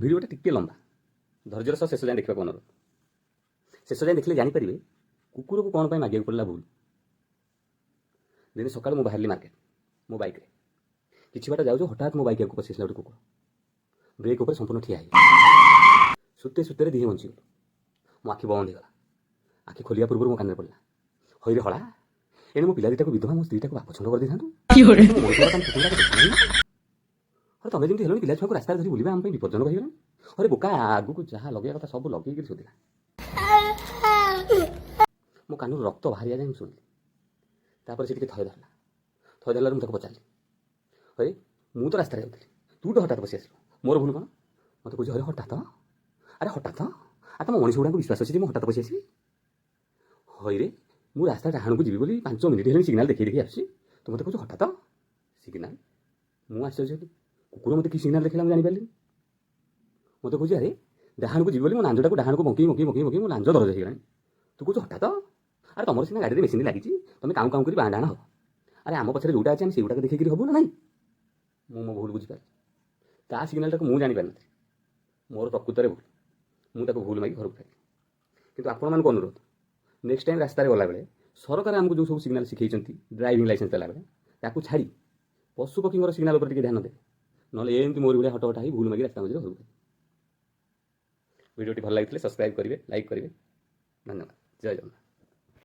ভিডিওটা টিকে লম্বা ধৈর্যର ସହ ଶେଷ ଯାଏଁ ଦେଖିବାକୁ ଅନୁରୋଧ। ଶେଷ ଯାଏଁ ଦେଖିଲେ ଜାଣିପାରିବେ କୁକୁରକୁ କ'ଣ ପାଇଁ ମାଗିବାକୁ ପଡ଼ିଲା ଭୁଲ। ଦିନେ ସକାଳୁ ମୁଁ ବାହାରିଲି ମାର୍କେଟ ମୋ ବାଇକ୍ରେ। କିଛି ବାଟ ଯାଉଛୁ ହଠାତ୍ ମୋ ବାଇକ୍ ଆଗକୁ ପଶି ଆସିଲା ଗୋଟେ କୁକୁର। ବ୍ରେକ୍ ଉପରେ ସମ୍ପୂର୍ଣ୍ଣ ଠିଆ ହେଇଗଲା। ସୁତେ ସୁତେରେ ଦିହେଁ ବଞ୍ଚିଗଲୁ। ମୋ ଆଖି ବନ୍ଦ ହେଇଗଲା। ଆଖି ଖୋଲିବା ପୂର୍ବରୁ ମୋ କାନରେ ପଡ଼ିଲା, ହଇରେ ହଳା, ଏଣେ ମୋ ପିଲା ଦୁଇଟାକୁ ବିଧବା ମୋ ସ୍ତ୍ରୀଟାକୁ ବାପଛଣ୍ଡ କରିଦେଇଥାନ୍ତୁ। ଆରେ ତମେ ଯେମିତି ହେଲଣି ପିଲା ଛୁଆଙ୍କୁ ରାସ୍ତାରେ ଧରି ବୁଲିବା ଆମ ପାଇଁ ବିପଜ୍ଜନକ ହେଇଗଲାଣି। ଆରେ ବୋକା, ଆଗକୁ ଯାହା ଲଗେଇବା କଥା ସବୁ ଲଗେଇକିରି ଶୋଧିଲା। ମୋ କାନରୁ ରକ୍ତ ବାହାରିବା ଯାଏ ମୁଁ ଶୁଣିଲି। ତାପରେ ସେ ଟିକେ ଥୟ ଧରିଲା। ଥୟ ଧରିଲାରୁ ମୁଁ ତାକୁ ପଚାରିଲି, ହରେ ମୁଁ ତ ରାସ୍ତାରେ ଯାଉଥିଲି, ତୁ ତ ହଠାତ୍ ବସି ଆସିଲୁ, ମୋର ଭୁଲ କ'ଣ? ମୋତେ କହୁଛି, ହରେ ହଠାତ୍? ଆରେ ହଠାତ୍? ଆରେ ତମ ମଣିଷ ଗୁଡ଼ାଙ୍କୁ ବିଶ୍ୱାସ ଅଛି ଯେ ମୁଁ ହଠାତ୍ ବସି ଆସିବି? ହଇରେ ମୁଁ ରାସ୍ତା ଡାହାଣକୁ ଯିବି ବୋଲି 5 ମିନିଟ୍ ହେଲେ ସିଗ୍ନାଲ ଦେଖେଇ ଦେଖି ଆସୁଛି, ତୁ ମୋତେ କହୁଛୁ ହଠାତ୍? ସିଗ୍ନାଲ? ମୁଁ ଆଶ୍ଚର୍ଯ୍ୟ ହେଲି। କୁକୁର ମୋତେ କି ସିଗ୍ନାଲ ଦେଖିଲା ମୁଁ ଜାଣିପାରିଲିନି। ମୋତେ କହୁଛି, ଆରେ ଡାହାଣକୁ ଯିବି ବୋଲି ମୋ ଲାଞ୍ଜଟାକୁ ଡାହାଣକୁ ବଙ୍କେଇ ମୋ ଲାଞ୍ଜ ଦରଜ ହେଇଗଲାଣି, ତୁ କହୁଛୁ ହଠାତ୍? ଆରେ ତମର ସିନା ଗାଡ଼ିରେ ମେସିନ୍ ଲାଗିଛି, ତମେ କାଉଁ କାଉଁ କରି ବାଁ ଡାହାଣ ହବ। ଆରେ ଆମ ପଛରେ ଯେଉଁଟା ଅଛି ଆମେ ସେଇଗୁଡ଼ାକ ଦେଖିକିରି ହବୁ ନା ନାହିଁ? ମୁଁ ମୋ ଭୁଲ ବୁଝିପାରିଲି। ତା ସିଗ୍ନାଲଟାକୁ ମୁଁ ଜାଣିପାରିନଥିଲି। ମୋର ପ୍ରକୃତରେ ଭୁଲ। ମୁଁ ତାକୁ ଭୁଲ ମାଗି ଘରକୁ ଫେରିଲି। କିନ୍ତୁ ଆପଣମାନଙ୍କୁ ଅନୁରୋଧ, ନେକ୍ସଟ ଟାଇମ୍ ରାସ୍ତାରେ ଗଲାବେଳେ ସରକାର ଆମକୁ ଯେଉଁ ସବୁ ସିଗ୍ନାଲ ଶିଖେଇଛନ୍ତି ଡ୍ରାଇଭିଂ ଲାଇସେନ୍ସ ଦେଲାବେଳେ, ତାକୁ ଛାଡ଼ି ପଶୁପକ୍ଷୀଙ୍କର ସିଗ୍ନାଲ ଉପରେ ଟିକେ ଧ୍ୟାନ ଦେବେ। ନହେଲେ ଏମିତି ମୋର ଭଳିଆ ହଟ ହେଇ ଭୁଲ ମାଗି ରାସ୍ତା ମଝିରେ ଘରକୁ ଫେରିବେ। ଭିଡ଼ିଓଟି ଭଲ ଲାଗିଥିଲେ ସବସ୍କ୍ରାଇବ୍ କରିବେ, ଲାଇକ୍ କରିବେ। ଧନ୍ୟବାଦ। ଜୟ ଜଗନ୍ନାଥ।